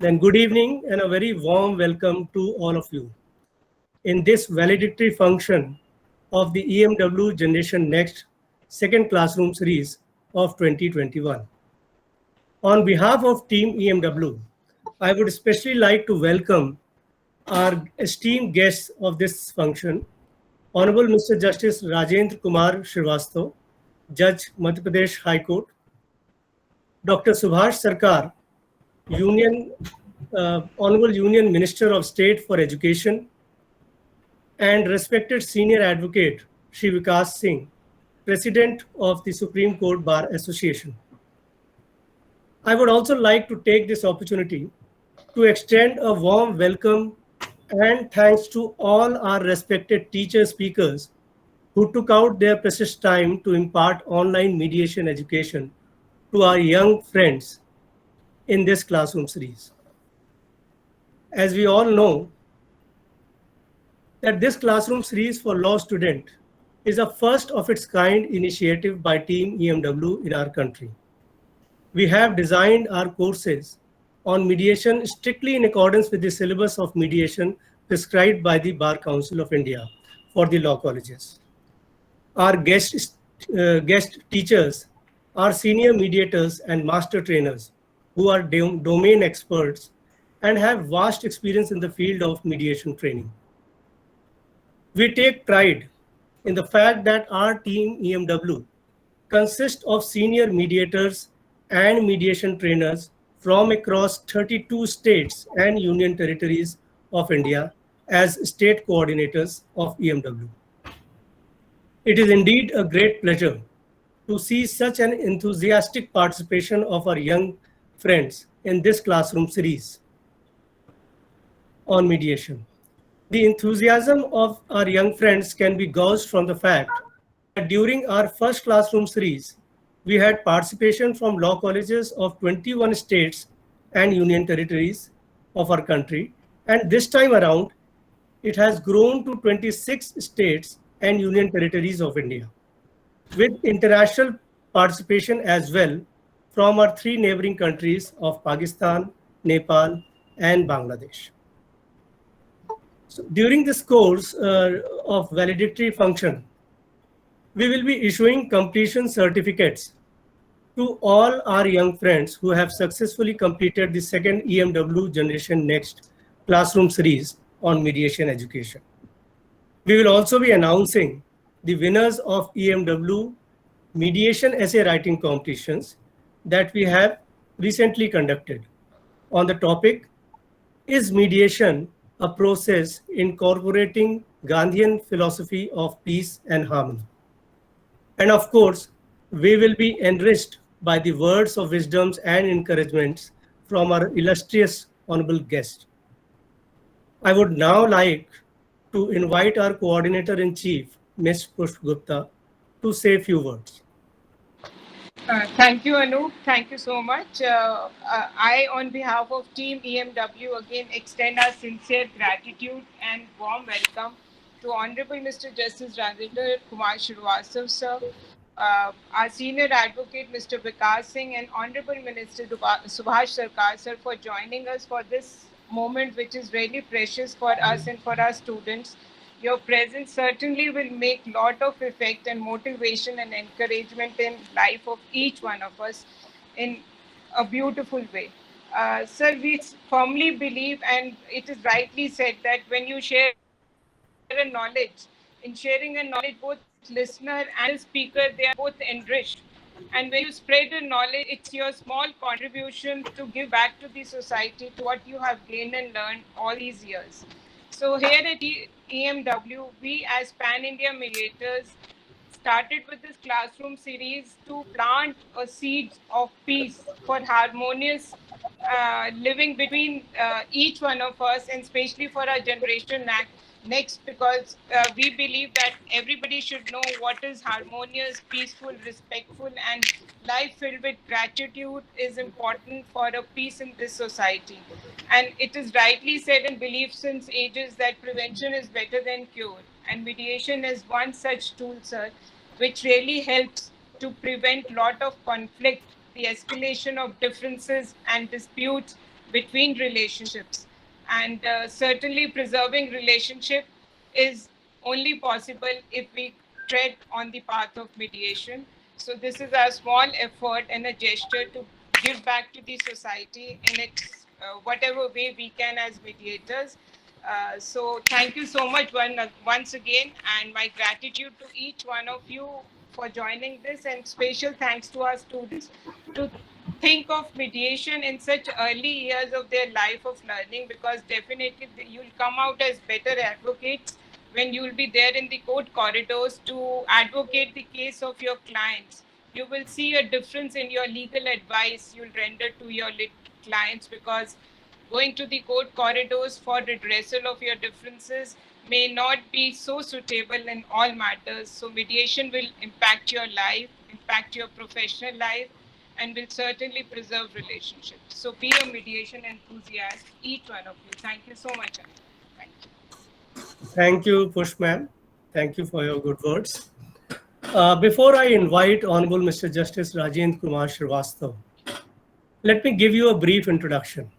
Then good evening and a very warm welcome to all of you in this valedictory function of the EMW Generation Next second classroom series of 2021. On behalf of Team EMW, I would especially like to welcome our esteemed guests of this function, Honorable Mr. Justice Rajendra Kumar Srivastava, Judge, Madhya Pradesh High Court, Dr. Subhash Sarkar, Union Honorable Union Minister of State for Education, and respected senior advocate Shri Vikas Singh, President of the Supreme Court Bar Association. I would also like to take this opportunity to extend a warm welcome and thanks to all our respected teacher speakers who took out their precious time to impart online mediation education to our young friends in this classroom series. As we all know, that this classroom series for law student is a first of its kind initiative by Team EMW in our country. We have designed our courses on mediation strictly in accordance with the syllabus of mediation prescribed by the Bar Council of India for the law colleges. Our guest teachers are senior mediators and master trainers who are domain experts and have vast experience in the field of mediation training. We take pride in the fact that our team EMW consists of senior mediators and mediation trainers from across 32 states and union territories of India as state coordinators of EMW. It is indeed a great pleasure to see such an enthusiastic participation of our young friends in this classroom series on mediation. The enthusiasm of our young friends can be gauged from the fact that during our first classroom series, we had participation from law colleges of 21 states and union territories of our country. And this time around, it has grown to 26 states and union territories of India, with international participation as well from our three neighboring countries of Pakistan, Nepal, and Bangladesh. So during this course of valedictory function, we will be issuing completion certificates to all our young friends who have successfully completed the second EMW Generation Next classroom series on mediation education. We will also be announcing the winners of EMW mediation essay writing competitions that we have recently conducted on the topic, is mediation a process incorporating Gandhian philosophy of peace and harmony? And of course, we will be enriched by the words of wisdoms and encouragements from our illustrious honorable guest. I would now like to invite our Coordinator-in-Chief, Ms. Pushp Gupta, to say a few words. Thank you, Anup. Thank you so much. I, on behalf of Team EMW, again extend our sincere gratitude and warm welcome to Honorable Mr. Justice Rajendra Kumar Srivastava, sir, our Senior Advocate, Mr. Vikas Singh, and Honorable Minister Subhash Sarkar, sir, for joining us for this moment, which is really precious for us and for our students. Your presence certainly will make lot of effect and motivation and encouragement in life of each one of us in a beautiful way. Sir, we firmly believe, and it is rightly said, that when you share a knowledge, in sharing a knowledge, both listener and the speaker, they are both enriched. And when you spread the knowledge, it's your small contribution to give back to the society to what you have gained and learned all these years. So here at EMW, we as Pan India mediators started with this classroom series to plant a seed of peace for harmonious living between each one of us, and especially for our generation next, because we believe that everybody should know what is harmonious, peaceful, respectful, and life filled with gratitude is important for a peace in this society. And it is rightly said and believed since ages that prevention is better than cure. And mediation is one such tool, sir, which really helps to prevent lot of conflict, the escalation of differences and disputes, between relationships. And certainly preserving relationship is only possible if we tread on the path of mediation. So this is a small effort and a gesture to give back to the society in its whatever way we can as mediators. So thank you so much once again, and my gratitude to each one of you for joining this, and special thanks to our students to think of mediation in such early years of their life of learning, because definitely you'll come out as better advocates when you'll be there in the court corridors to advocate the case of your clients. You will see a difference in your legal advice you'll render to your clients, because going to the court corridors for redressal of your differences may not be so suitable in all matters. So mediation will impact your life, impact your professional life, and will certainly preserve relationships. So be a mediation enthusiast, each one of you. Thank you so much, Anil. Thank you. Thank you, Push ma'am. Thank you for your good words. Before I invite Honorable Mr. Justice Rajendra Kumar Srivastava, let me give you a brief introduction.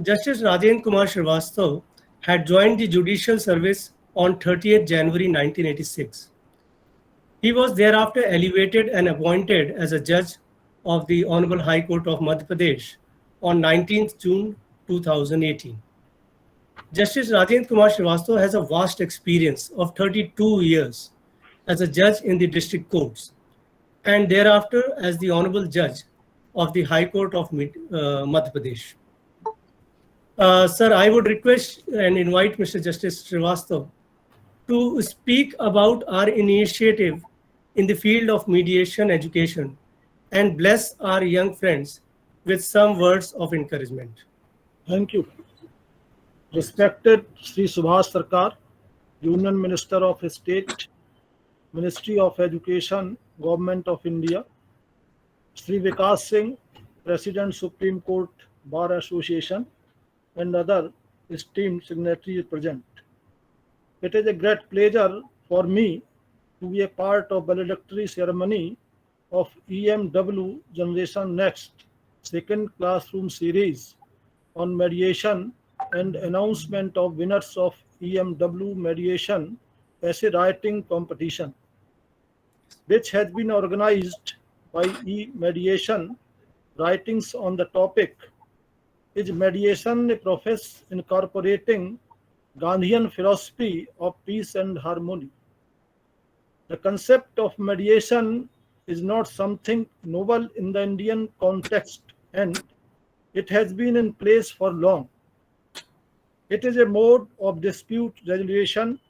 Justice Rajendra Kumar Srivastava had joined the judicial service on 30th January 1986. He was thereafter elevated and appointed as a judge of the Honorable High Court of Madhya Pradesh on 19th June 2018. Justice Rajendra Kumar Srivastava has a vast experience of 32 years as a judge in the district courts and thereafter as the Honorable Judge of the High Court of Madhya Pradesh. Sir, I would request and invite Mr. Justice Srivastava to speak about our initiative in the field of mediation education and bless our young friends with some words of encouragement. Thank you. Respected Sri Subhas Sarkar, Union Minister of State, Ministry of Education, Government of India, Sri Vikas Singh, President Supreme Court Bar Association, and other esteemed signatories present. It is a great pleasure for me to be a part of valedictory ceremony of EMW Generation Next second classroom series on mediation and announcement of winners of EMW mediation essay writing competition, which has been organized by E-Mediation. Writings on the topic is mediation a process incorporating Gandhian philosophy of peace and harmony. The concept of mediation is not something novel in the Indian context, and it has been in place for long. It is a mode of dispute resolution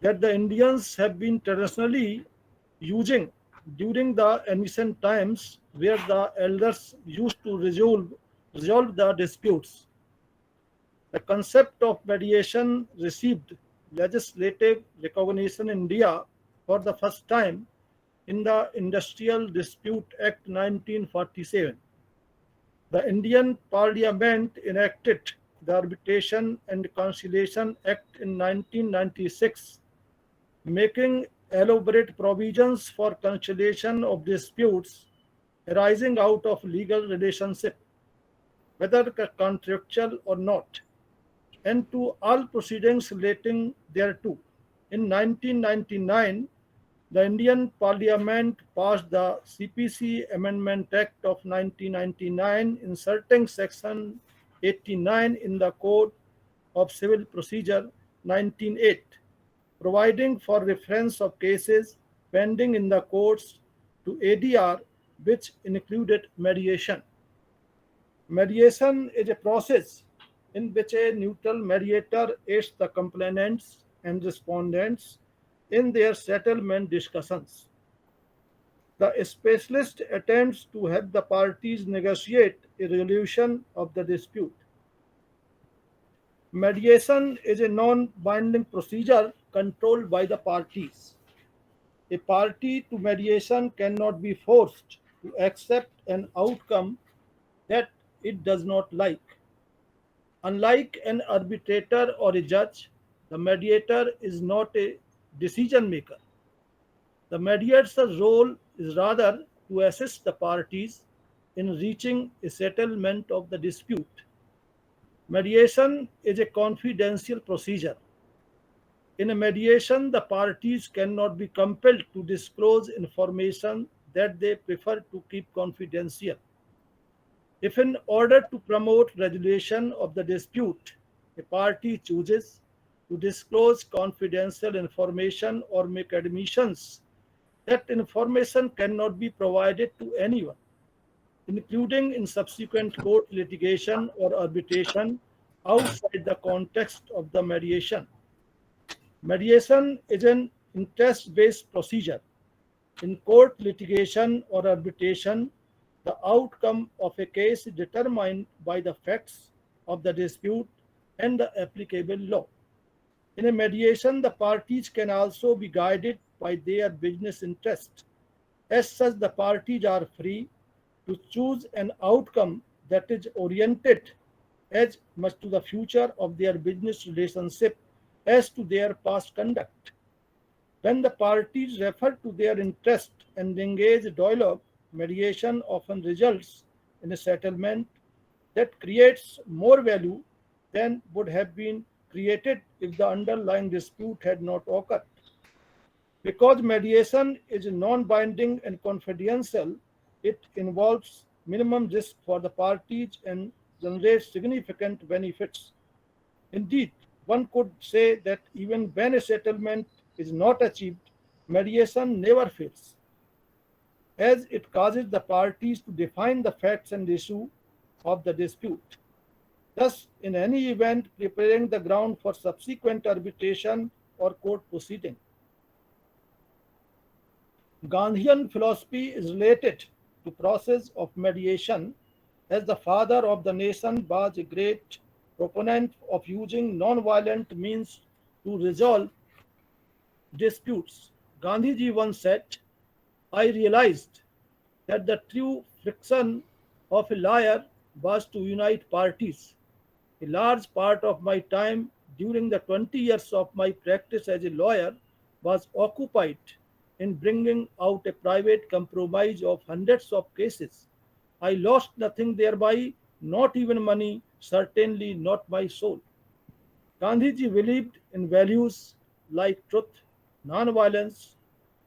that the Indians have been traditionally using during the ancient times, where the elders used to resolve the disputes. The concept of mediation received legislative recognition in India for the first time in the Industrial Dispute Act 1947. The Indian Parliament enacted the Arbitration and Conciliation Act in 1996, making elaborate provisions for conciliation of disputes arising out of legal relationship, whether contractual or not, and to all proceedings relating thereto. In 1999, the Indian Parliament passed the CPC Amendment Act of 1999, inserting Section 89 in the Code of Civil Procedure 1908, providing for reference of cases pending in the courts to ADR, which included mediation. Mediation is a process in which a neutral mediator aids the complainants and respondents in their settlement discussions. The specialist attempts to help the parties negotiate a resolution of the dispute. Mediation is a non-binding procedure controlled by the parties. A party to mediation cannot be forced to accept an outcome that it does not like. Unlike an arbitrator or a judge, the mediator is not a decision maker. The mediator's role is rather to assist the parties in reaching a settlement of the dispute. Mediation is a confidential procedure. In a mediation, the parties cannot be compelled to disclose information that they prefer to keep confidential. If, in order to promote resolution of the dispute, a party chooses to disclose confidential information or make admissions, that information cannot be provided to anyone, including in subsequent court litigation or arbitration outside the context of the mediation. Mediation is an interest-based procedure. In court litigation or arbitration, the outcome of a case is determined by the facts of the dispute and the applicable law. In a mediation, the parties can also be guided by their business interest. As such, the parties are free to choose an outcome that is oriented as much to the future of their business relationship as to their past conduct. When the parties refer to their interest and engage dialogue, mediation often results in a settlement that creates more value than would have been created if the underlying dispute had not occurred. Because mediation is non-binding and confidential, it involves minimum risk for the parties and generates significant benefits. Indeed, one could say that even when a settlement is not achieved, mediation never fails, as it causes the parties to define the facts and issue of the dispute, thus in any event preparing the ground for subsequent arbitration or court proceeding. Gandhian philosophy is related to process of mediation, as the father of the nation was a great proponent of using non-violent means to resolve disputes. Gandhiji once said, "I realized that the true friction of a lawyer was to unite parties. A large part of my time during the 20 years of my practice as a lawyer was occupied in bringing out a private compromise of hundreds of cases. I lost nothing thereby, not even money, certainly not my soul." Gandhiji believed in values like truth, non-violence,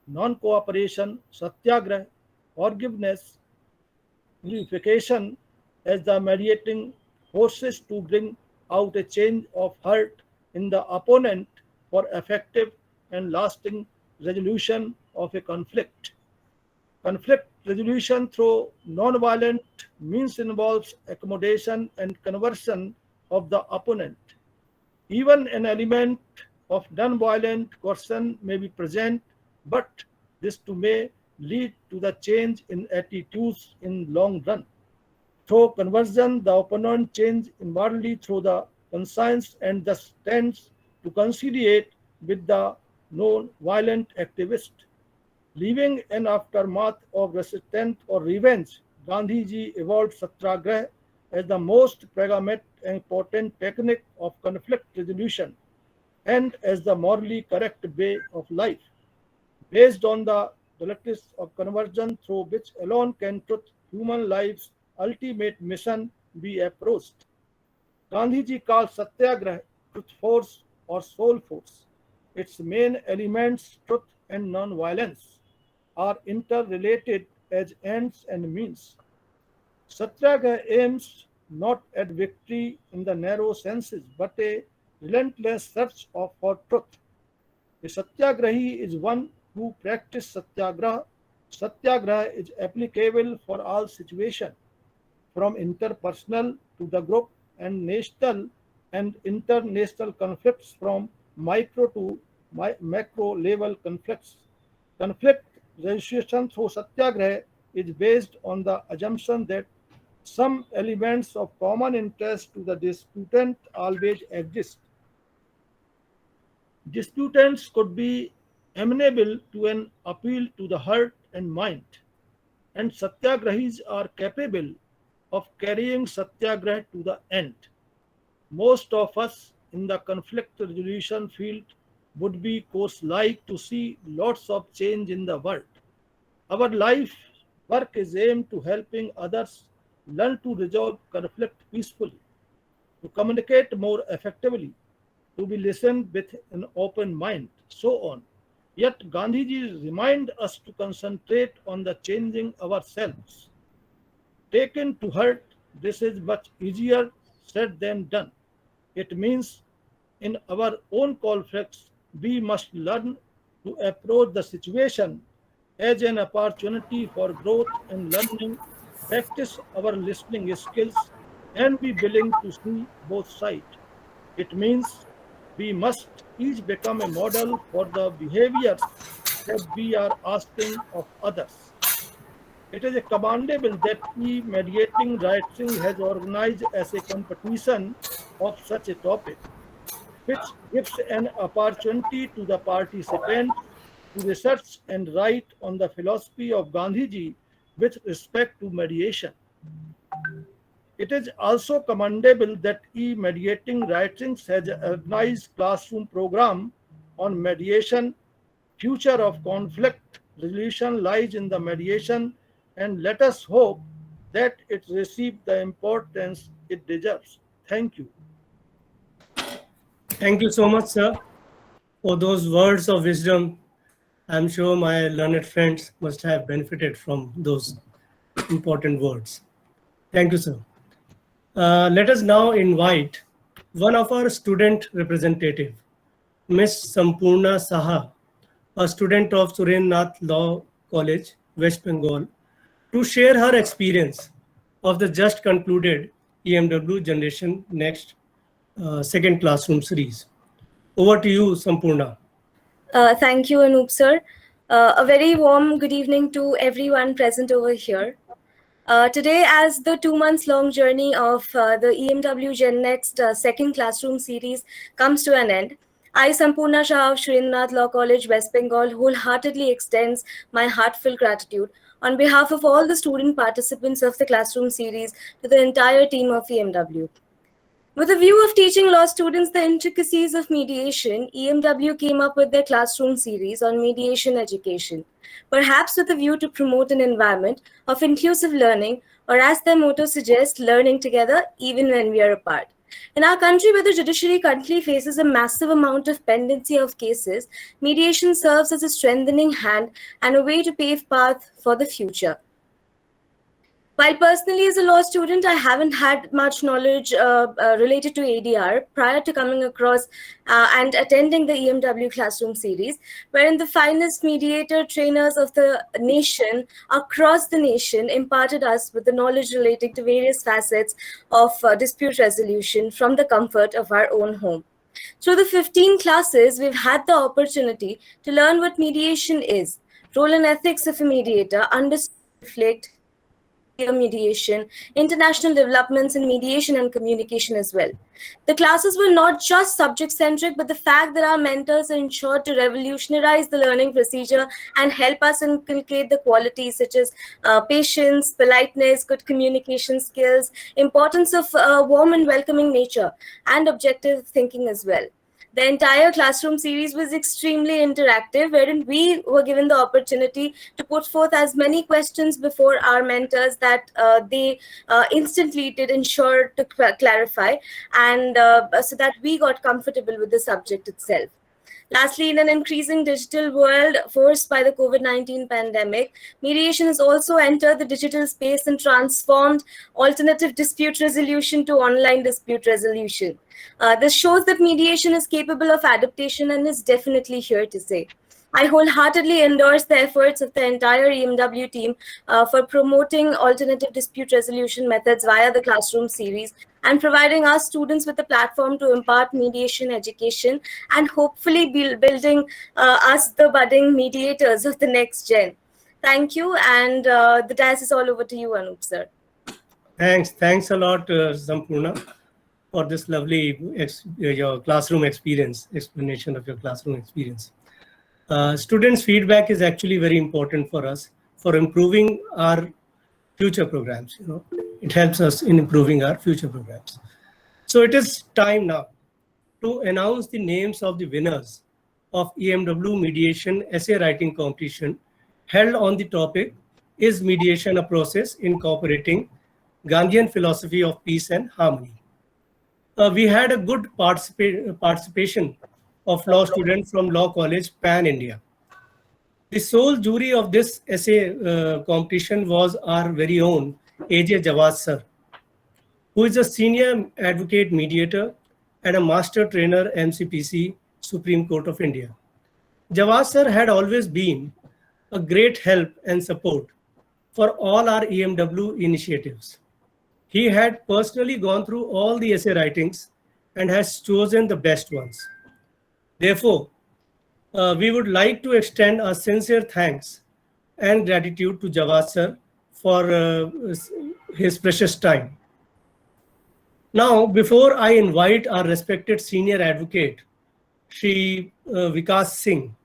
non-cooperation, satyagraha, forgiveness, purification as the mediating forces to bring out a change of heart in the opponent for effective and lasting resolution of a conflict. Conflict resolution through non-violent means involves accommodation and conversion of the opponent. Even an element of non-violent coercion may be present, but this too may lead to the change in attitudes in long run. Through conversion, the opponent changes inwardly through the conscience and thus tends to conciliate with the non-violent activist. Leaving an aftermath of resistance or revenge, Gandhiji evolved satyagraha as the most pragmatic and potent technique of conflict resolution and as the morally correct way of life. Based on the dialectics of conversion through which alone can truth, human life's ultimate mission be approached. Gandhiji called satyagraha truth force or soul force. Its main elements, truth and non-violence, are interrelated as ends and means. Satyagraha aims not at victory in the narrow senses, but a relentless search for truth. A satyagrahi is one who practices satyagraha. Satyagraha is applicable for all situations, from interpersonal to the group and national and international conflicts, from micro to macro level conflicts. Conflict resolution through satyagraha is based on the assumption that some elements of common interest to the disputant always exist. Disputants could be amenable to an appeal to the heart and mind, and satyagrahis are capable of carrying satyagraha to the end. Most of us in the conflict resolution field would be course like to see lots of change in the world. Our life Work is aimed to helping others learn to resolve conflict peacefully, to communicate more effectively, to be listened with an open mind, so on. Yet Gandhiji remind us to concentrate on the changing ourselves. Taken to heart, this is much easier said than done. It means in our own conflicts, we must learn to approach the situation as an opportunity for growth and learning, practice our listening skills, and be willing to see both sides. It means we must each become a model for the behaviors that we are asking of others. It is commendable that e-mediating writing has organized as a competition of such a topic, which gives an opportunity to the participants to research and write on the philosophy of Gandhiji with respect to mediation. It is also commendable that e-mediating writings has organized classroom program on mediation. Future of conflict resolution lies in the mediation, and let us hope that it receives the importance it deserves. Thank you. Thank you so much, sir, for those words of wisdom. I'm sure my learned friends must have benefited from those important words. Thank you, sir. Let us now invite one of our student representative, Miss Sampurna Saha, a student of Surendranath Law College, West Bengal, to share her experience of the just concluded EMW Generation Next second classroom series. Over to you, Sampurna. Thank you, Anup sir. A very warm good evening to everyone present over here. Today, as the 2 months long journey of the EMW Gen Next second classroom series comes to an end, I, Sampurna Shah of Surendranath Law College, West Bengal, wholeheartedly extends my heartfelt gratitude on behalf of all the student participants of the classroom series to the entire team of EMW. With a view of teaching law students the intricacies of mediation, EMW came up with their classroom series on mediation education, perhaps with a view to promote an environment of inclusive learning, or as their motto suggests, learning together even when we are apart. In our country, where the judiciary currently faces a massive amount of pendency of cases, mediation serves as a strengthening hand and a way to pave path for the future. While personally as a law student, I haven't had much knowledge related to ADR prior to coming across and attending the EMW classroom series, wherein the finest mediator trainers of the nation across the nation imparted us with the knowledge relating to various facets of dispute resolution from the comfort of our own home. Through the 15 classes, we've had the opportunity to learn what mediation is, role and ethics of a mediator, understand conflict, mediation, international developments in mediation and communication as well. The classes were not just subject-centric, but the fact that our mentors are ensured to revolutionize the learning procedure and help us inculcate the qualities such as patience, politeness, good communication skills, importance of warm and welcoming nature, and objective thinking as well. The entire classroom series was extremely interactive, wherein we were given the opportunity to put forth as many questions before our mentors that they instantly did ensure to clarify, and so that we got comfortable with the subject itself. Lastly, in an increasing digital world forced by the COVID-19 pandemic, mediation has also entered the digital space and transformed alternative dispute resolution to online dispute resolution. This shows that mediation is capable of adaptation and is definitely here to stay. I wholeheartedly endorse the efforts of the entire EMW team for promoting alternative dispute resolution methods via the classroom series and providing our students with a platform to impart mediation education and hopefully building us the budding mediators of the next gen. Thank you, and the dais is all over to you, Anup sir. Thanks a lot, Sampurna, for this lovely your classroom experience, explanation of your classroom experience. Students' feedback is actually very important for us for improving our future programs. It helps us in improving our future programs. So it is time now to announce the names of the winners of EMW Mediation Essay Writing Competition held on the topic is mediation a process incorporating Gandhian philosophy of peace and harmony? We had a good participation of law students from Law College, Pan India. The sole jury of this essay competition was our very own AJ Jawad sir, who is a senior advocate mediator and a master trainer MCPC, Supreme Court of India. Jawad sir had always been a great help and support for all our EMW initiatives. He had personally gone through all the essay writings and has chosen the best ones. Therefore, we would like to extend our sincere thanks and gratitude to Jawad sir for his precious time. Now, before I invite our respected senior advocate, Shri Vikas Singh,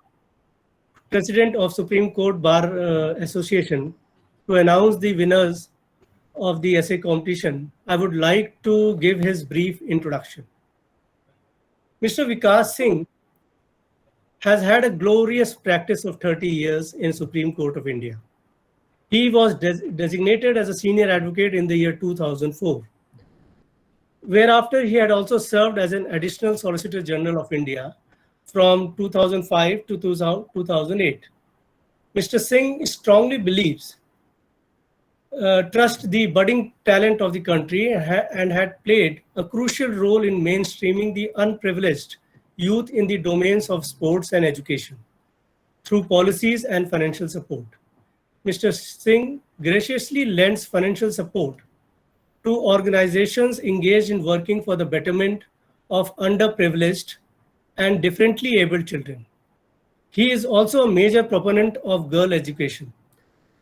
President of Supreme Court Bar Association, to announce the winners of the essay competition, I would like to give his brief introduction. Mr. Vikas Singh has had a glorious practice of 30 years in Supreme Court of India. He was designated as a senior advocate in the year 2004. Whereafter, he had also served as an additional Solicitor General of India from 2005 to 2008. Mr. Singh strongly believes trust the budding talent of the country and had played a crucial role in mainstreaming the unprivileged youth in the domains of sports and education through policies and financial support. Mr. Singh graciously lends financial support to organizations engaged in working for the betterment of underprivileged and differently abled children. He is also a major proponent of girl education,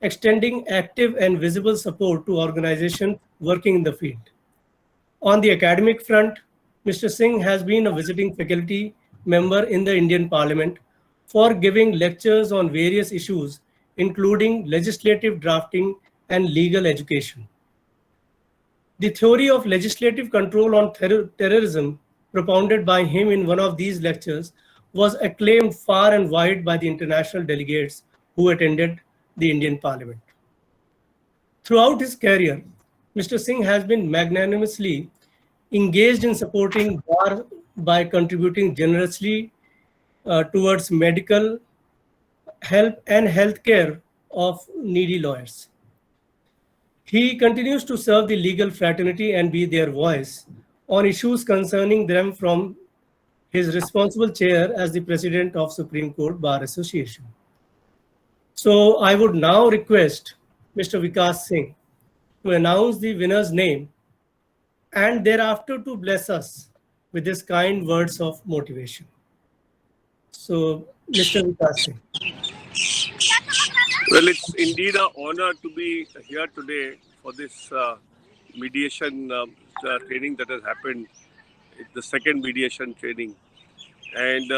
extending active and visible support to organizations working in the field. On the academic front, Mr. Singh has been a visiting faculty member in the Indian Parliament for giving lectures on various issues, including legislative drafting and legal education. The theory of legislative control on terrorism propounded by him in one of these lectures was acclaimed far and wide by the international delegates who attended the Indian Parliament. Throughout his career, Mr. Singh has been magnanimously engaged in supporting bar by contributing generously towards medical help and healthcare of needy lawyers. He continues to serve the legal fraternity and be their voice on issues concerning them from his responsible chair as the President of Supreme Court Bar Association. So I would now request Mr. Vikas Singh to announce the winner's name and thereafter to bless us with his kind words of motivation. So, Mr. Vikas Singh. Well, it's indeed an honor to be here today for this mediation training that has happened. It's the second mediation training. And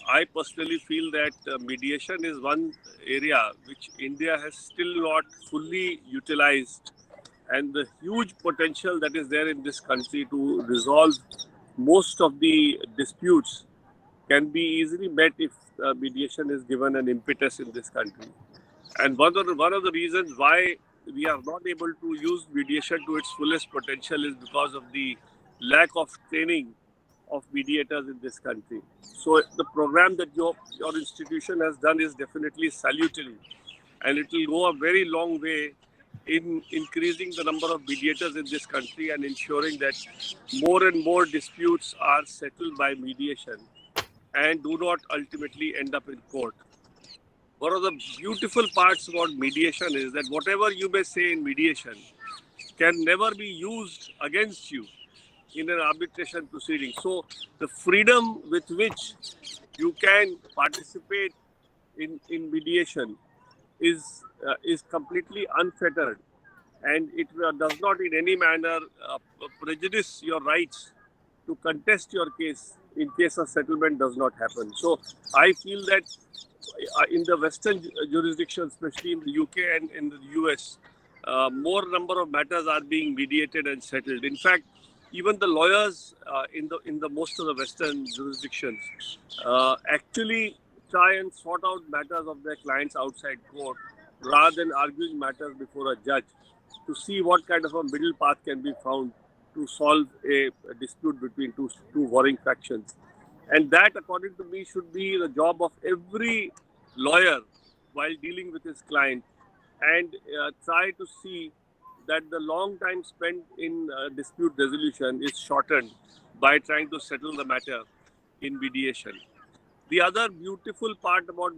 I personally feel that mediation is one area which India has still not fully utilized, and the huge potential that is there in this country to resolve most of the disputes can be easily met if mediation is given an impetus in this country. And one of the reasons why we are not able to use mediation to its fullest potential is because of the lack of training of mediators in this country. So the program that your institution has done is definitely salutary, and it will go a very long way in increasing the number of mediators in this country and ensuring that more and more disputes are settled by mediation and do not ultimately end up in court. One of the beautiful parts about mediation is that whatever you may say in mediation can never be used against you in an arbitration proceeding. So the freedom with which you can participate in mediation is completely unfettered, and it does not in any manner prejudice your rights to contest your case in case a settlement does not happen. So I feel that in the Western jurisdictions, especially in the UK and in the US, more number of matters are being mediated and settled. In fact, even the lawyers in the most of the Western jurisdictions actually try and sort out matters of their clients outside court rather than arguing matters before a judge, to see what kind of a middle path can be found to solve a dispute between two warring factions. And that, according to me, should be the job of every lawyer while dealing with his client, and try to see that the long time spent in dispute resolution is shortened by trying to settle the matter in mediation. The other beautiful part about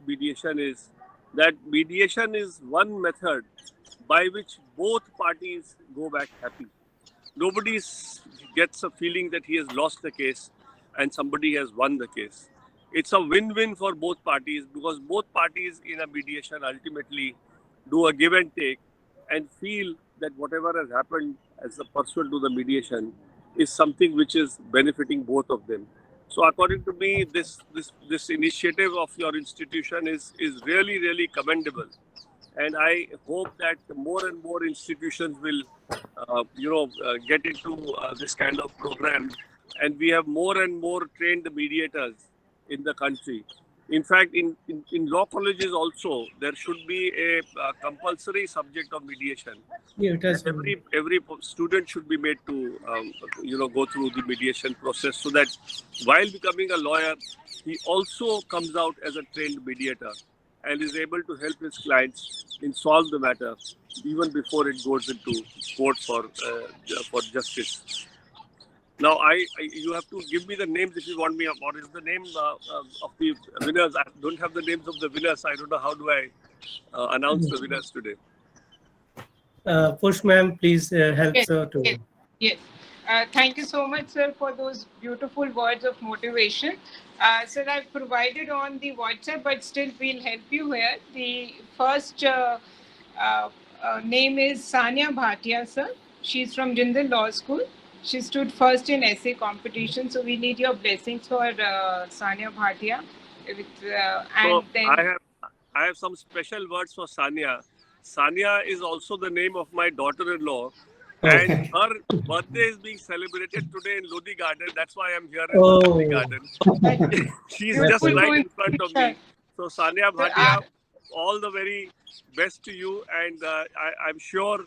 mediation is that mediation is one method by which both parties go back happy. Nobody gets a feeling that he has lost the case and somebody has won the case. It's a win-win for both parties, because both parties in a mediation ultimately do a give and take and feel that whatever has happened as a pursuant to the mediation is something which is benefiting both of them. So according to me, this initiative of your institution is really commendable. And I hope that more and more institutions will, get into this kind of program, and we have more and more trained mediators in the country. In fact, in law colleges also, there should be a compulsory subject of mediation. Yeah, it has. Every student should be made to, go through the mediation process, so that while becoming a lawyer, he also comes out as a trained mediator and is able to help his clients in solve the matter even before it goes into court for justice. Now, you have to give me the names if you want me. What is the name of the winners? I don't have the names of the winners. I don't know how do I announce the winners today. Push ma'am, please help Yes, sir to. Yes. Thank you so much, sir, for those beautiful words of motivation. Sir, I've provided on the WhatsApp, but still we'll help you here. The first name is Sania Bhatia, sir. She's from Jindal Law School. She stood first in essay competition. So we need your blessings for Sania Bhatia. I have some special words for Sania. Sania is also the name of my daughter-in-law. And her birthday is being celebrated today in Lodi Garden. That's why I'm here in Lodi Garden. She's just right in front of me. So Sania Bhatia, all the very best to you. And I'm sure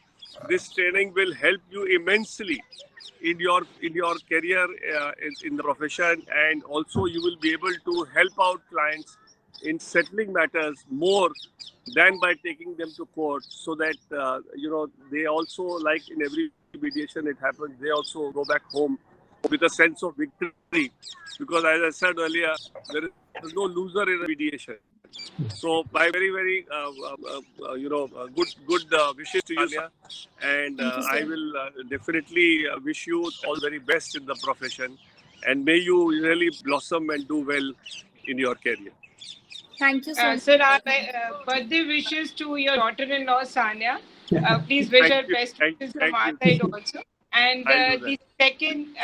this training will help you immensely in your career in the profession. And also you will be able to help out clients in settling matters more than by taking them to court, so that they also, like in every mediation it happens, they also go back home with a sense of victory, because as I said earlier, there is no loser in a mediation. So my very good wishes to you, Sania, and I will definitely wish you all very best in the profession, and may you really blossom and do well in your career. Thank you so much. Sir, our birthday wishes to your daughter-in-law, Sania. Please wish her best wishes from our side also. And the second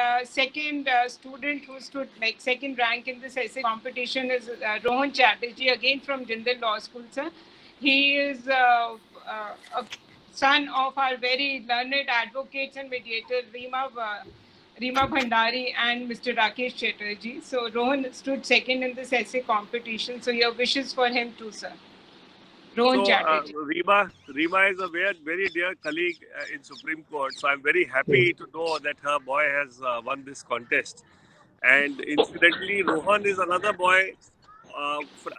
student who stood second rank in this essay competition is Rohan Chatterjee, again from Jindal Law School, sir. He is a son of our very learned advocates and mediator, Rima Bhandari and Mr. Rakesh Chatterjee. So Rohan stood second in this essay competition. So your wishes for him too, sir. Rohan Chatterjee. Rima is a very dear colleague in Supreme Court. So I'm very happy to know that her boy has won this contest. And incidentally, Rohan is another boy,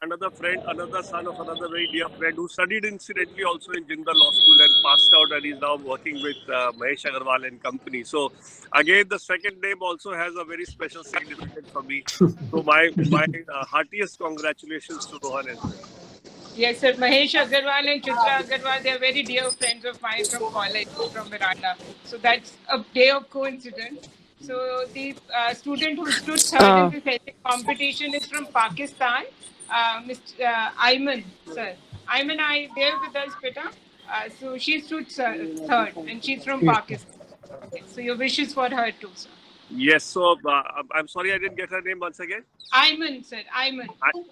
another friend, another son of another very dear friend who studied incidentally also in Jindal Law School and passed out, and is now working with Mahesh Agarwal and company. So again, the second name also has a very special significance for me. So my heartiest congratulations to Rohan as well. Yes, sir. Mahesh Agarwal and Chitra Agarwal, they are very dear friends of mine from college, from Miranda. So that's a day of coincidence. So the student who stood third in this essay competition is from Pakistan, Mr. Ayman, sir. Ayman, are you there with us, beta? So she stood third, and she's from Pakistan. Okay, so your wishes for her too, sir. Yes. So I'm sorry I didn't get her name once again. Ayman, sir. Ayman.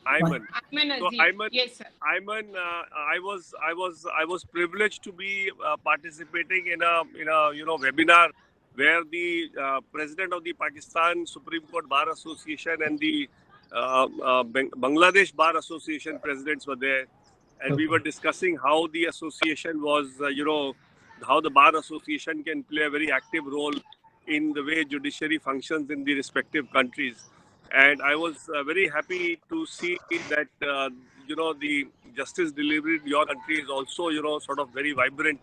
Ayman. Ayman Aziz. So Ayman, yes, sir. Ayman, I was privileged to be participating in a webinar where the president of the Pakistan Supreme Court Bar Association and the Bangladesh Bar Association presidents were there. and we were discussing how the association was, how the Bar Association can play a very active role in the way judiciary functions in the respective countries. And I was very happy to see that, the justice delivery in your country is also, sort of very vibrant,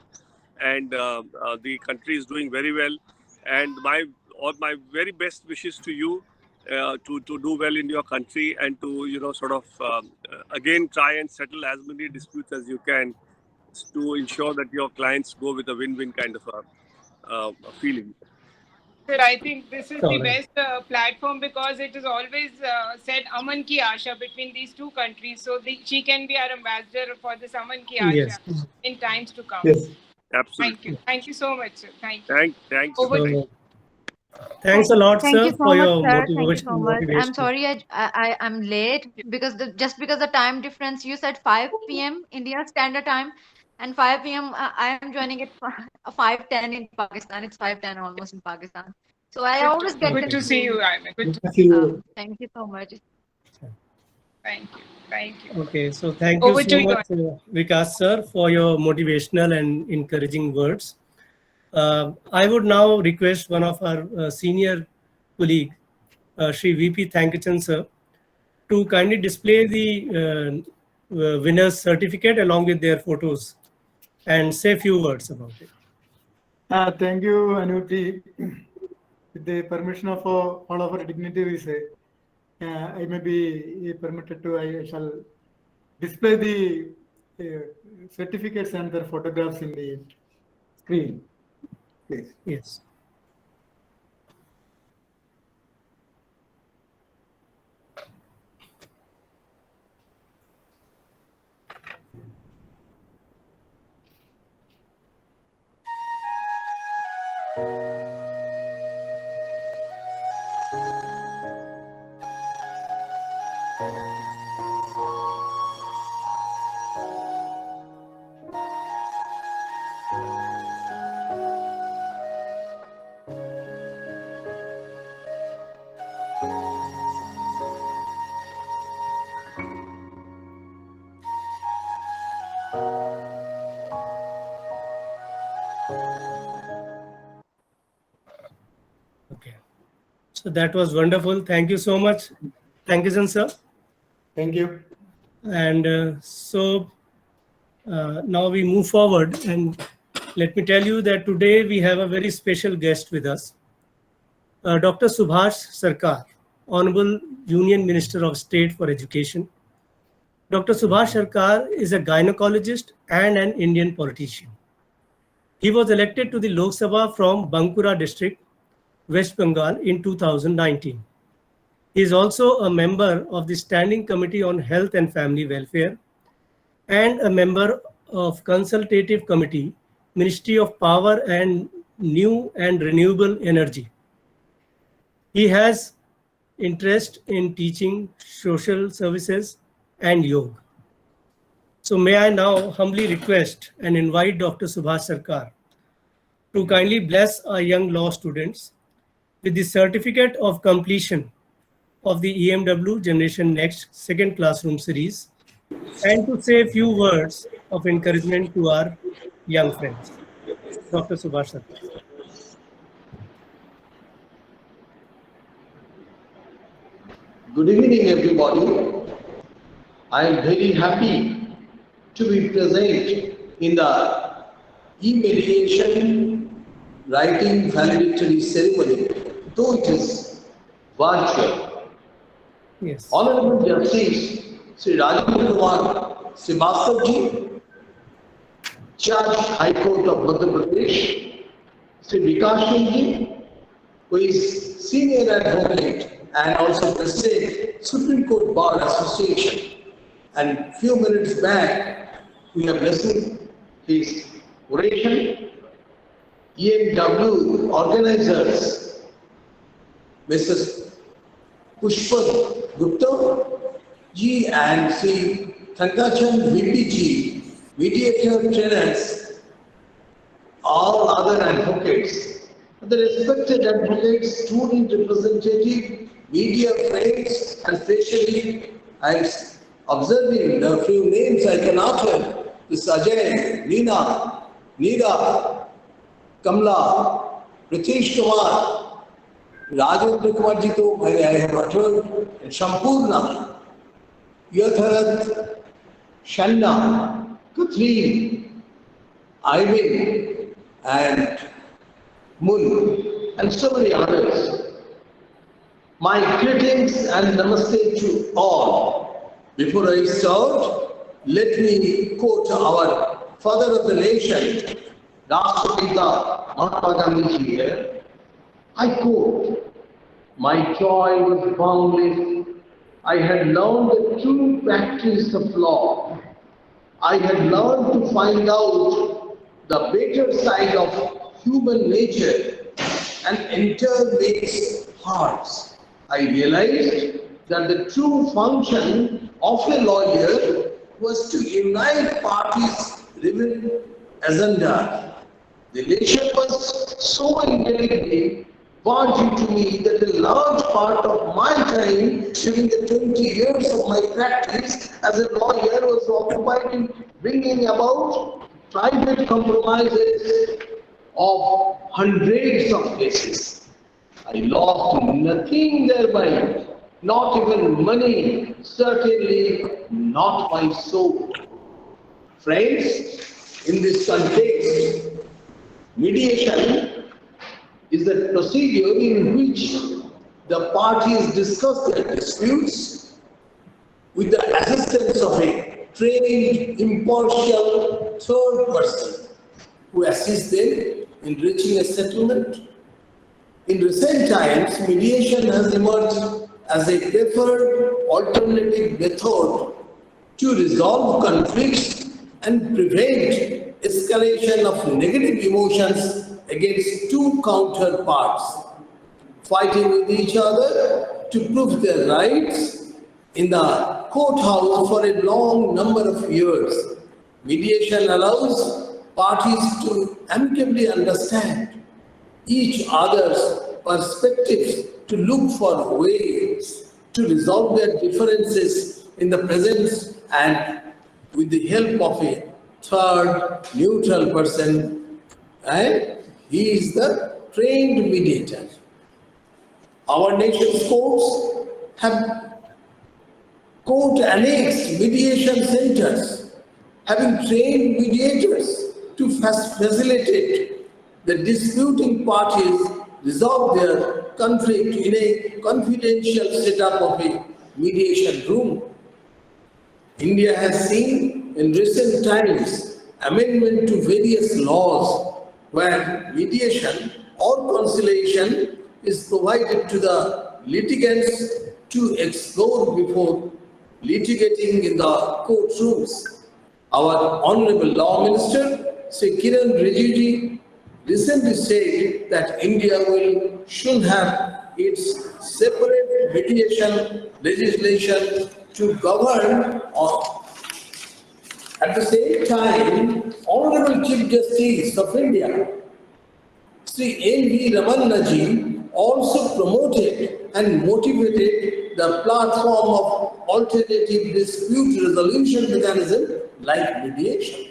and the country is doing very well. And my very best wishes to you to do well in your country, and to, again try and settle as many disputes as you can to ensure that your clients go with a win-win kind of a feeling. Sir, I think this is the Alright. best platform, because it is always said Aman ki Asha between these two countries. So she can be our ambassador for this Aman ki Asha Yes. in times to come. Yes. Absolutely. Thank you so much, sir. Thank you. Thank you. Over to So, thanks a lot, Thank sir, you so for much, your sir. Thank you so much. I'm motivation. sorry I'm late because just because the time difference, you said 5 p.m. India Standard Time, and 5 p.m. I am joining it 5:10 in Pakistan. It's 5:10 almost in Pakistan. So I always get Good to see you, Ayman. Good to Thank you so much. Thank you. Thank you. Okay, so thank you Over so to you. much, Vikas sir, for your motivational and encouraging words. I would now request one of our senior colleague, Shri VP Thankachan sir, to kindly display the winner's certificate along with their photos and say a few words about it. Thank you, Anuti. With the permission of all of our dignitaries, I may be permitted to, I shall display the certificates and their photographs in the screen. Please. Yes. Okay. So that was wonderful. Thank you so much. Thank you, sir. Thank you. And now we move forward, and let me tell you that today we have a very special guest with us, Dr. Subhash Sarkar, Honorable Union Minister of State for Education. Dr. Subhash Sarkar is a gynecologist and an Indian politician. He was elected to the Lok Sabha from Bankura district, West Bengal in 2019. He is also a member of the Standing Committee on Health and Family Welfare and a member of Consultative Committee, Ministry of Power and New and Renewable Energy. He has interest in teaching social services and yoga. So may I now humbly request and invite Dr. Subhash Sarkar to kindly bless our young law students with the certificate of completion of the EMW Generation Next second classroom series, and to say a few words of encouragement to our young friends. Dr. Subhash Sarkar. Good evening, everybody. I am very happy to be present in the e-mediation writing valedictory ceremony, though it is virtual. Yes. Honorable Justice Sri Rajendra Kumar Srivastava ji, Judge High Court of Madhya Pradesh, Sri Vikas Singh ji, who is Senior Advocate and also President Supreme Court Bar Association. And few minutes back, we have listened his oration. EMW organizers, Mrs. Pushpa Gupta ji and Sri Thankachan VP ji, mediator trainers, all other advocates, the respected advocates, student representative, media friends, and especially I observing the few names I can utter, this Ajay, Neena, Neera, Kamla, Pritesh Kumar, Rajendra Kumar ji to I have uttered, and Shampurna, Yatharat, Shanna, Kathleen, Ivan, and Mun, and so many others. My greetings and namaste to all. Before I start, let me quote our father of the nation, Rashtrapita Mahatma Gandhi here. I quote, "My joy was boundless. I had learned the true practice of law. I had learned to find out the better side of human nature and enter men's hearts. I realized that the true function of a lawyer was to unite parties driven asunder. The nation was so indelibly burnt into me that a large part of my time during the 20 years of my practice as a lawyer was occupied in bringing about private compromises of hundreds of cases. I lost nothing thereby, not even money, certainly not my soul." Friends, in this context, mediation is the procedure in which the parties discuss their disputes with the assistance of a trained, impartial third person who assists them in reaching a settlement. In recent times, mediation has emerged as a preferred alternative method to resolve conflicts and prevent escalation of negative emotions against two counterparts, fighting with each other to prove their rights in the courthouse for a long number of years. Mediation allows parties to amicably understand each other's perspectives, to look for ways to resolve their differences in the presence and with the help of a third neutral person, and he is the trained mediator. Our nation's courts have court-annexed mediation centers, having trained mediators to facilitate the disputing parties resolve their conflict in a confidential setup of a mediation room. India has seen in recent times amendment to various laws where mediation or conciliation is provided to the litigants to explore before litigating in the courtrooms. Our Honorable Law Minister, Sri Kiran Rijiju, recently said that India should have its separate mediation legislation to govern on. At the same time, Honorable Chief Justice of India, Sri N.V. Ramannaji, also promoted and motivated the platform of alternative dispute resolution mechanism like mediation.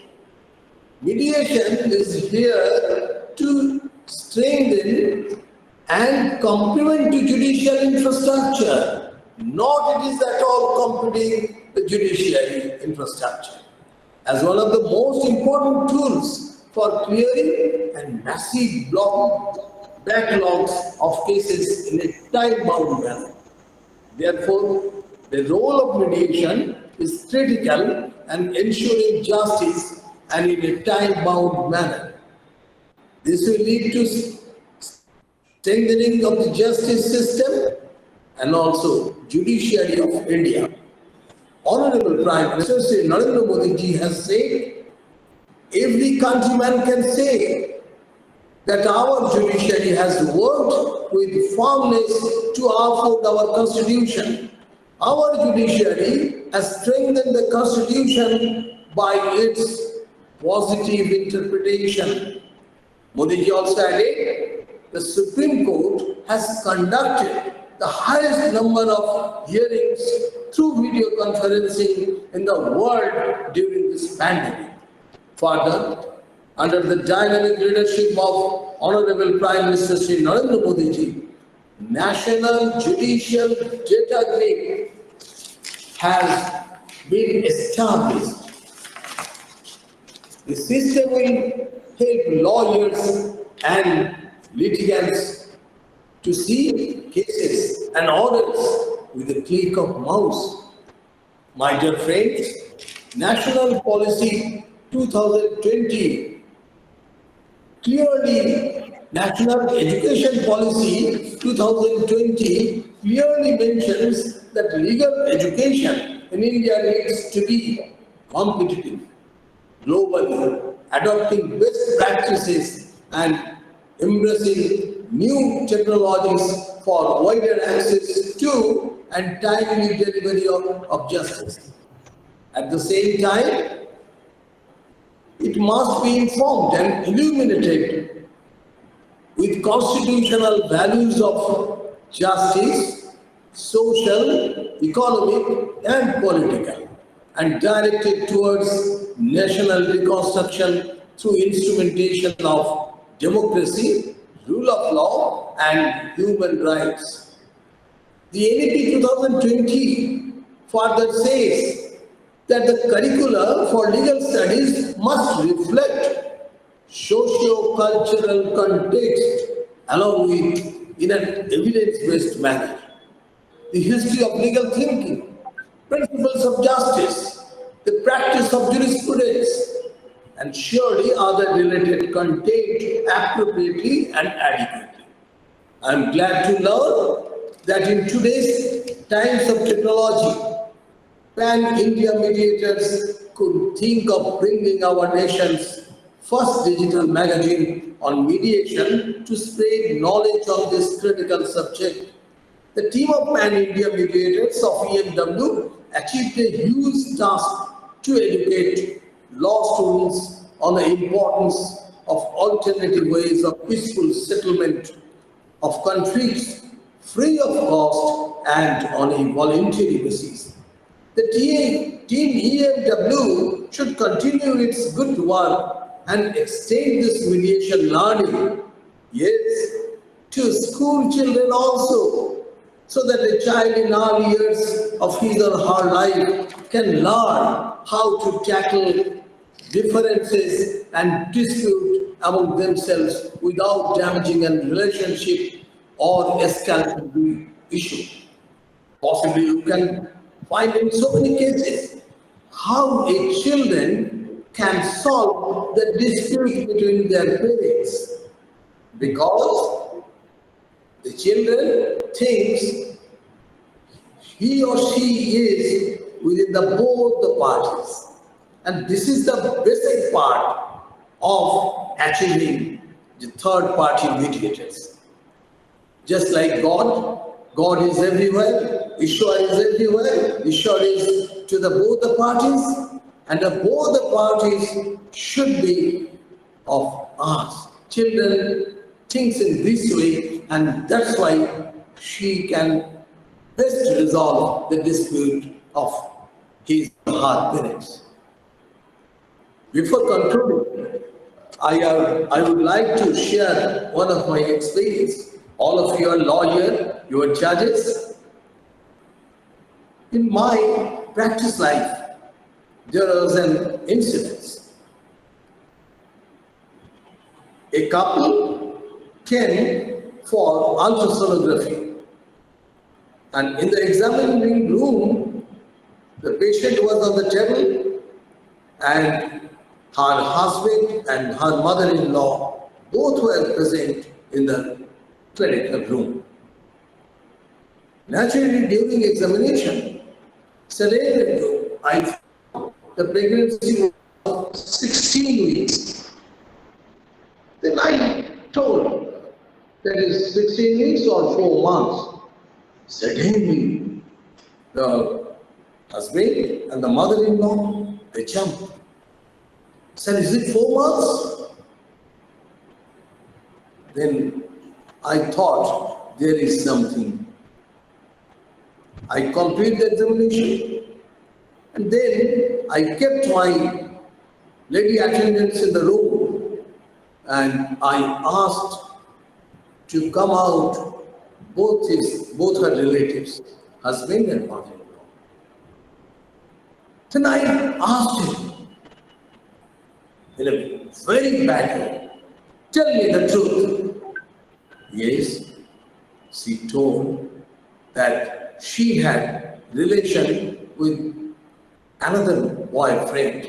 Mediation is here to strengthen and complement to judicial infrastructure, not it is at all completing the judiciary infrastructure. As one of the most important tools for clearing and massive backlogs of cases in a time-bound manner. Therefore, the role of mediation is critical and ensuring justice and in a time-bound manner. This will lead to strengthening of the justice system and also judiciary of India. Honorable Prime Minister Sri Narendra Modi ji has said, every countryman can say that our judiciary has worked with firmness to uphold our constitution. Our judiciary has strengthened the constitution by its positive interpretation. Modi ji also added, the Supreme Court has conducted the highest number of hearings through video conferencing in the world during this pandemic. Further, under the dynamic leadership of Honorable Prime Minister Shri Narendra Modi ji, National Judicial Data Grid has been established. The system will help lawyers and litigants to see cases and orders with a click of mouse. My dear friends, National Policy 2020 National Education Policy 2020 clearly mentions that legal education in India needs to be competitive, globally, adopting best practices and embracing new technologies for wider access to and timely delivery of justice. At the same time, it must be informed and illuminated with constitutional values of justice, social, economic, and political, and directed towards national reconstruction through instrumentation of democracy, rule of law, and human rights. The NEP 2020 further says that the curricula for legal studies must reflect socio-cultural context along with in an evidence-based manner. The history of legal thinking, principles of justice, the practice of jurisprudence, and surely other related content appropriately and adequately. I am glad to learn that in today's times of technology, Pan-India mediators could think of bringing our nation's first digital magazine on mediation to spread knowledge on this critical subject. The team of Pan-India mediators of EMW achieved a huge task to educate law students on the importance of alternative ways of peaceful settlement of conflicts free of cost and on a voluntary basis. The team EMW should continue its good work and extend this mediation learning, yes, to school children also, so that a child in early years of his or her life can learn how to tackle differences and dispute among themselves without damaging a relationship or escalating the issue. Possibly you can find in so many cases how a children can solve the dispute between their parents because the children thinks he or she is within both the parties. And this is the basic part of achieving the third party mediators. Just like God is everywhere, Ishwar is everywhere, Ishwar is to both the parties, and both the parties should be of us. Children thinks in this way, and that's why she can best resolve the dispute of his or her parents. Before concluding, I would like to share one of my experience. All of you are lawyers, you are judges. In my practice life, there was an incident. A couple came for ultrasonography, and in the examining room, the patient was on the table, and her husband and her mother-in-law both were present in the clinical room. Naturally, during examination, suddenly I found the pregnancy was 16 weeks. Then I told, that is 16 weeks or 4 months. Suddenly, the husband and the mother-in-law, they jumped. Said, is it 4 months? Then I thought there is something I completed the examination, and then I kept my lady attendants in the room, and I asked to come out both her relatives, husband and mother-in-law. Then I asked him in a very bad way, tell me the truth. Yes, she told that she had relation with another boyfriend,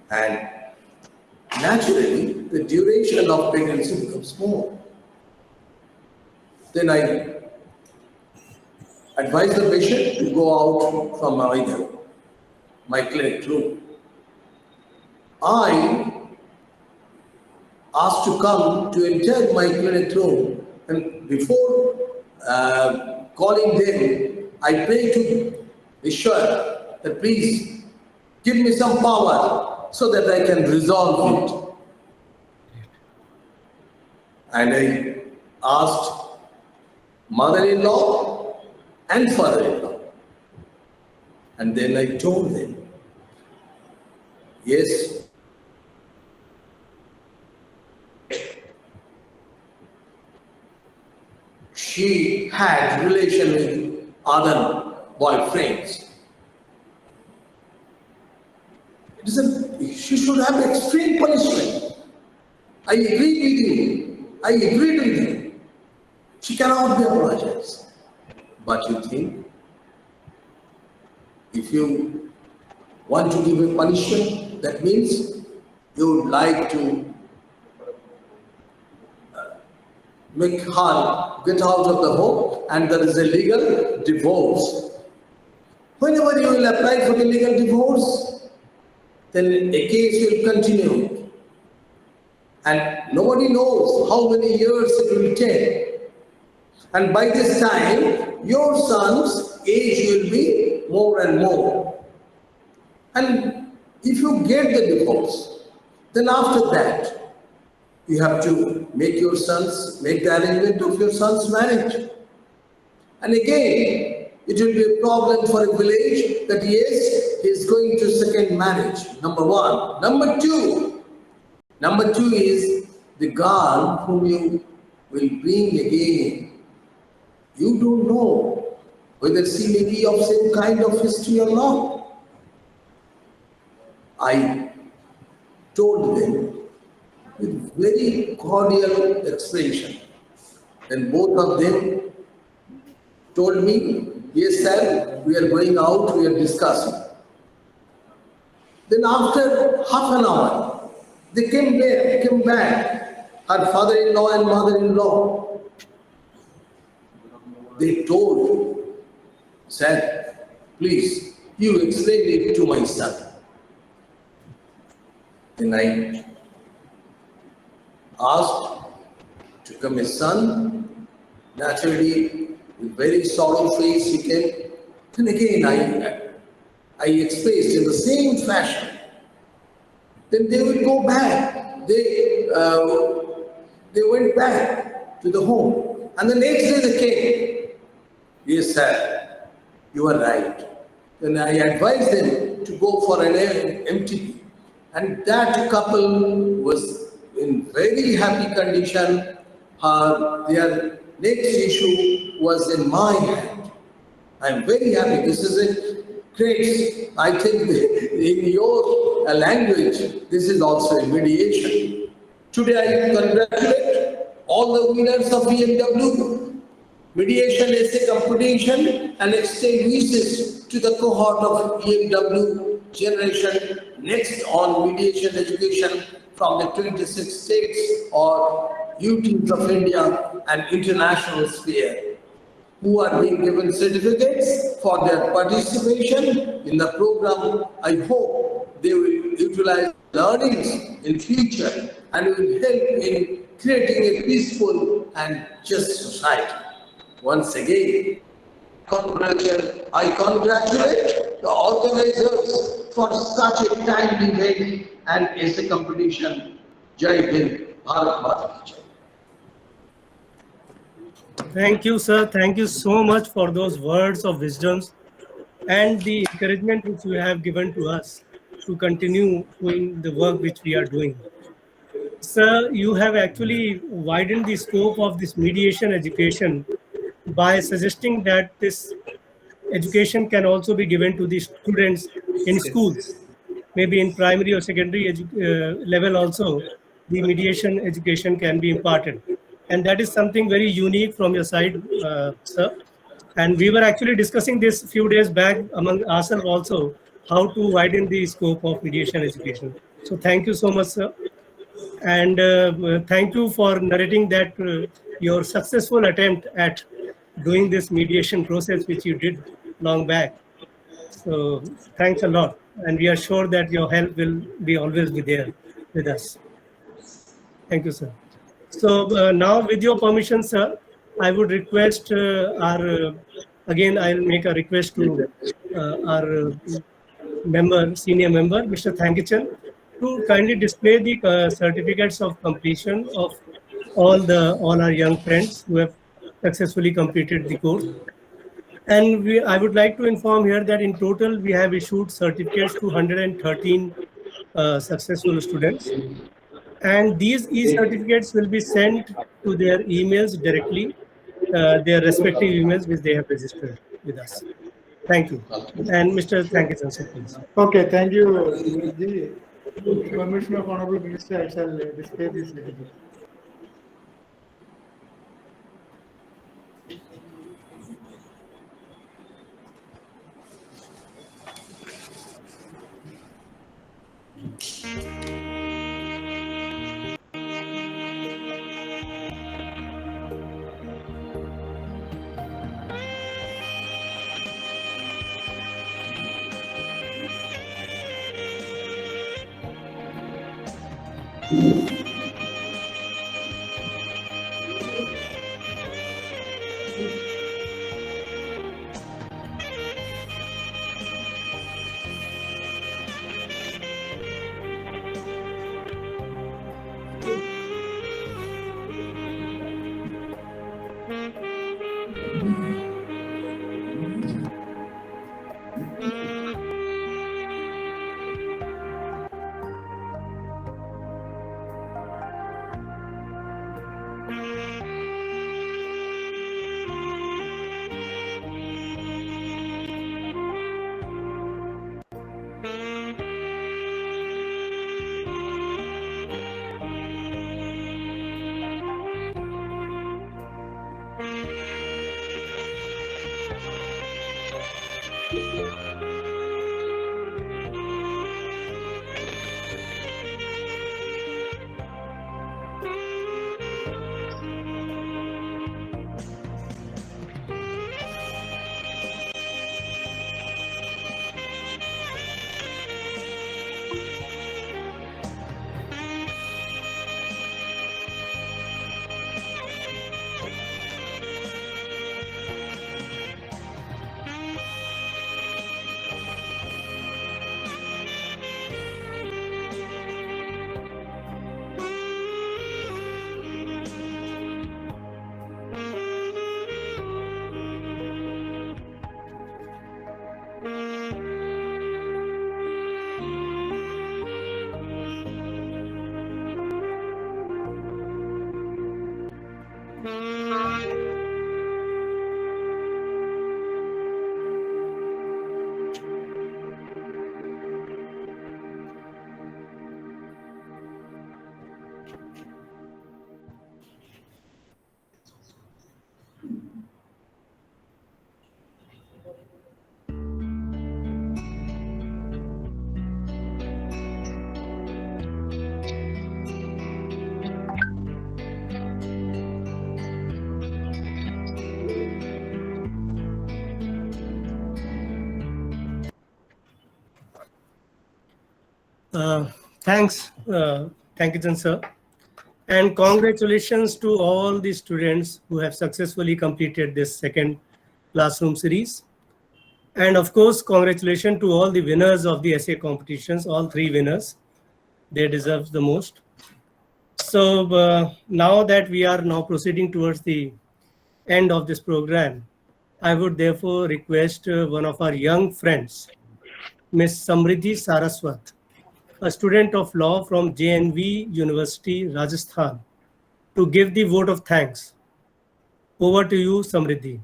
and naturally the duration of pregnancy becomes more. Then I advised the patient to go out from my clinic room. I asked to come to enter my clinic room, and before calling them, I prayed to Ishwar that please give me some power so that I can resolve it. And I asked mother-in-law and father-in-law. And then I told them, yes, she had relation with other boyfriends. She should have extreme punishment. I agree with you. I agreed with you. She cannot be apologized. But you think, if you want to give a punishment, that means you would like to make her get out of the home, and there is a legal divorce. Whenever you will apply for the legal divorce, then a case will continue. And nobody knows how many years it will take. And by this time, your son's age will be more and more. And if you get the divorce, then after that, you have to make the arrangement of your son's marriage. And again, it will be a problem for a village that yes, he is going to second marriage, number one. Number two is the girl whom you will bring again. You don't know whether she may be of same kind of history or not. I told them with very cordial expression. Then both of them told me, yes sir, we are going out, we are discussing. Then after half an hour, they came back, her father-in-law and mother-in-law. They told, sir, please, you explain it to my son. Then I asked to come his son. Naturally, with very sorrow face he came. Then again I expressed in the same fashion. Then they would go back. They went back to the home. And the next day they came. Yes, sir, you are right. Then I advised them to go for an MTP. And that couple was in very happy condition. Their next issue was in my hand. I am very happy. This is a great, I think in your language, this is also a mediation. Today I congratulate all the winners of EMW mediation essay competition and extend wishes to the cohort of EMW generation next on mediation education from the 26 states or UTs of India and international sphere, who are being given certificates for their participation in the program. I hope they will utilize learnings in future and will help in creating a peaceful and just society. Once again, I congratulate the organizers for such a timely event and essay competition. Jai Hind, Bharat Mata Ki Jai. Thank you, sir. Thank you so much for those words of wisdoms and the encouragement which you have given to us to continue doing the work which we are doing. Sir, you have actually widened the scope of this mediation education by suggesting that this education can also be given to the students in schools, maybe in primary or secondary level also, the mediation education can be imparted. And that is something very unique from your side, sir. And we were actually discussing this a few days back among ourselves also, how to widen the scope of mediation education. So thank you so much, sir. And thank you for narrating that your successful attempt at doing this mediation process, which you did long back. So thanks a lot. And we are sure that your help will be always be there with us. Thank you, sir. So now with your permission, sir, I would request again, I'll make a request to our member, senior member, Mr. Thankichan, to kindly display the certificates of completion of all our young friends who have successfully completed the course. And I would like to inform here that in total we have issued certificates to 113 successful students. And these e-certificates will be sent to their emails directly, their respective emails which they have registered with us. Thank you. And Mr. Thankichan, sir, please. Okay, thank you, Vinodji. With permission of Honorable Minister, I shall display this certificate. Thanks, Thankichan, sir. And congratulations to all the students who have successfully completed this second classroom series. And of course, congratulations to all the winners of the essay competitions, all three winners. They deserve the most. So now that we are now proceeding towards the end of this program, I would therefore request one of our young friends, Ms. Samriddhi Saraswat, a student of law from JNV University, Rajasthan, to give the vote of thanks. Over to you, Samriddhi.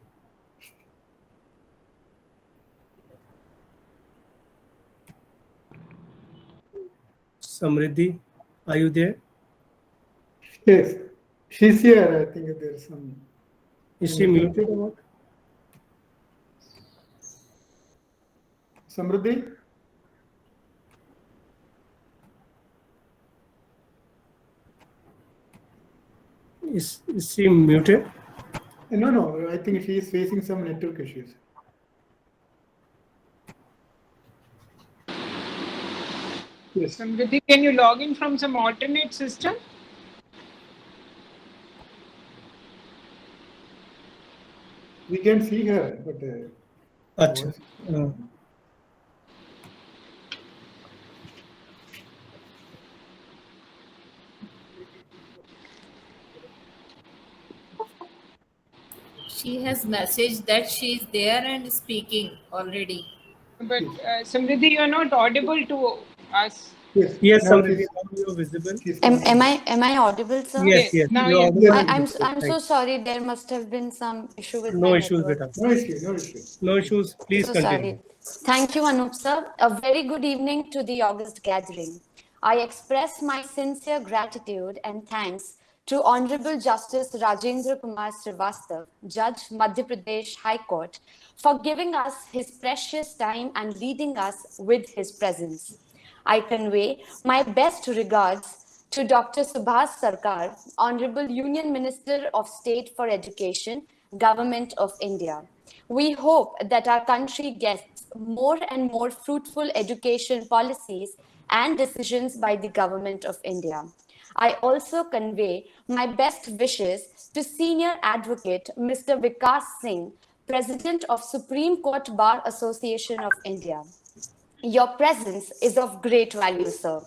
Samriddhi, are you there? Yes, she's here. I think there's some. Is she muted or what? Samruddhi? Is she muted? No, I think she is facing some network issues. Yes. Samriddhi, can you log in from some alternate system? We can see her, but Acha. She has messaged that she is there and speaking already. But Samriddhi, you're not audible to us. yes, Yes, now Samriddhi, she's- now you're visible. she's Am I audible, sir? Yes, yes. Now you're yes. audible. I'm Thank so you. sorry. There must have been some issue with No my issues with network. us. No issue, no issue. No issues. Please So continue. sorry. Thank you, Anup sir. A very good evening to the August gathering. I express my sincere gratitude and thanks to Honorable Justice Rajendra Kumar Srivastav, Judge, Madhya Pradesh High Court, for giving us his precious time and leading us with his presence. I convey my best regards to Dr. Subhas Sarkar, Honorable Union Minister of State for Education, Government of India. We hope that our country gets more and more fruitful education policies and decisions by the Government of India. I also convey my best wishes to Senior Advocate Mr. Vikas Singh, President of Supreme Court Bar Association of India. Your presence is of great value, sir.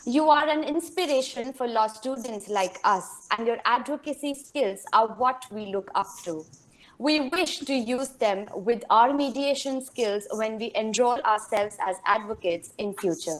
You are an inspiration for law students like us, and your advocacy skills are what we look up to. We wish to use them with our mediation skills when we enroll ourselves as advocates in future.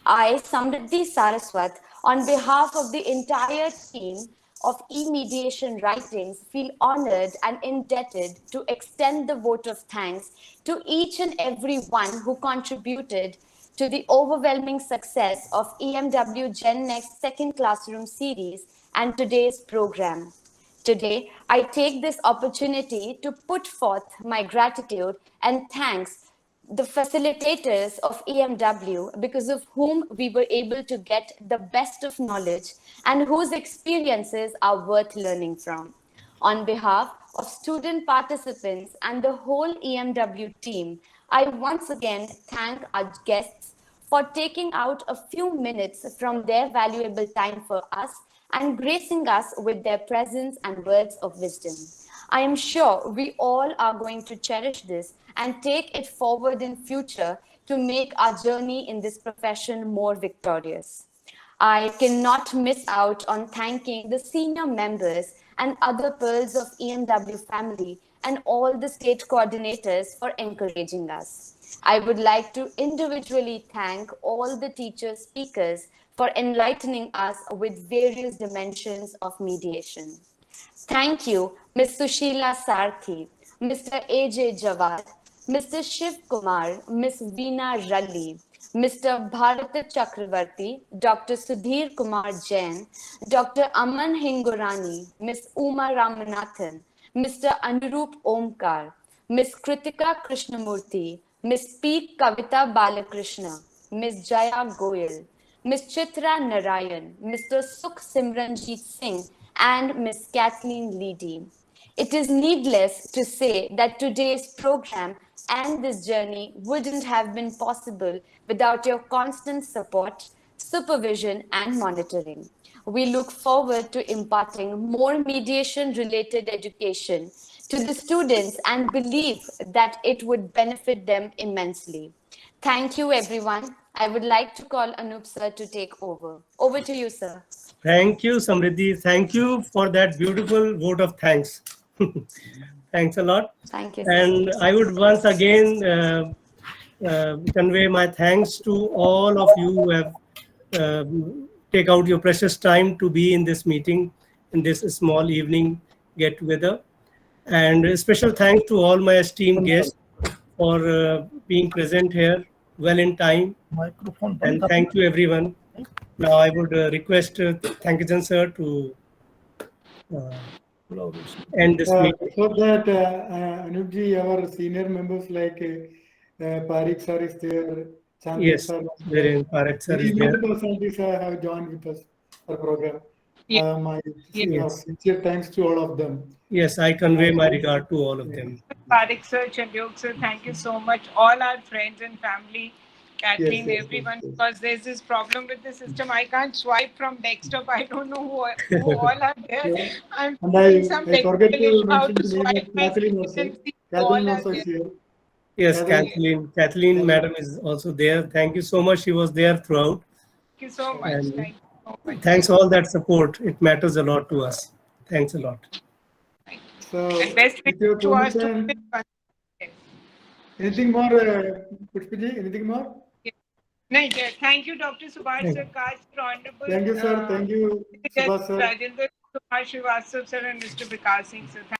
I, Samriddhi Saraswat, on behalf of the entire team of e-mediation writings, feel honored and indebted to extend the vote of thanks to each and every one who contributed to the overwhelming success of EMW Gen Next Second Classroom Series and today's program. Today, I take this opportunity to put forth my gratitude and thanks the facilitators of EMW, because of whom we were able to get the best of knowledge and whose experiences are worth learning from. On behalf of student participants and the whole EMW team, I once again thank our guests for taking out a few minutes from their valuable time for us and gracing us with their presence and words of wisdom. I am sure we all are going to cherish this and take it forward in future to make our journey in this profession more victorious. I cannot miss out on thanking the senior members and other pearls of EMW family and all the state coordinators for encouraging us. I would like to individually thank all the teacher speakers for enlightening us with various dimensions of mediation. Thank you, Ms. Sushila Sarthi, Mr. A.J. Jawad, Mr. Shiv Kumar, Ms. Veena Ralli, Mr. Bharat Chakravarti, Dr. Sudhir Kumar Jain, Dr. Aman Hingorani, Ms. Uma Ramanathan, Mr. Anurup Omkar, Ms. Kritika Krishnamurthy, Ms. P. Kavita Balakrishna, Ms. Jaya Goyal, Ms. Chitra Narayan, Mr. Sukh Simranjit Singh, and Ms. Kathleen Leedy. It is needless to say that today's program and this journey wouldn't have been possible without your constant support, supervision, and monitoring. We look forward to imparting more mediation-related education to the students and believe that it would benefit them immensely. Thank you, everyone. I would like to call Anup sir to take over. Over to you, sir. Thank you, Samriddhi. Thank you for that beautiful vote of thanks. Thanks a lot. Thank you. And I would once again convey my thanks to all of you who have take out your precious time to be in this meeting, in this small evening get together. And a special thanks to all my esteemed guests for being present here well in time. Microphone. And thank you, everyone. Now I would request Thankyjan sir to end this meeting. So that Anupji, our senior members like Parikh sir is there, Chandra Yes, sir, wherein Parikh sir is many there. personalities have joined with us for program. My Yes. sincere thanks to all of them. Yes, I convey my regard to all of them. Parikh sir, Chandyok sir, thank you so much. All our friends and family, Kathleen, Yes, everyone, yes. because there's this problem with the system. I can't swipe from desktop. I don't know who all are there. I'm And doing some I forget technical issue to how mention to the name swipe of my Kathleen screen also. and see who Kathleen all are also is there. here. Yes, Kathleen. Kathleen madam is also there. Thank you so much. She was there throughout. Thank you so much. And Thank you so much. thanks all that support. It matters a lot to us. Thanks a lot. So, And best with your wishes to us. permission, anything more, Pushpaji? Anything more? No, thank you, Dr. Subhash Thank sir, Kaj, Honorable. Thank you, sir. Thank you, Subhash sir. Rajendra Kumar Srivastav sir and Mr. Vikas Singh sir.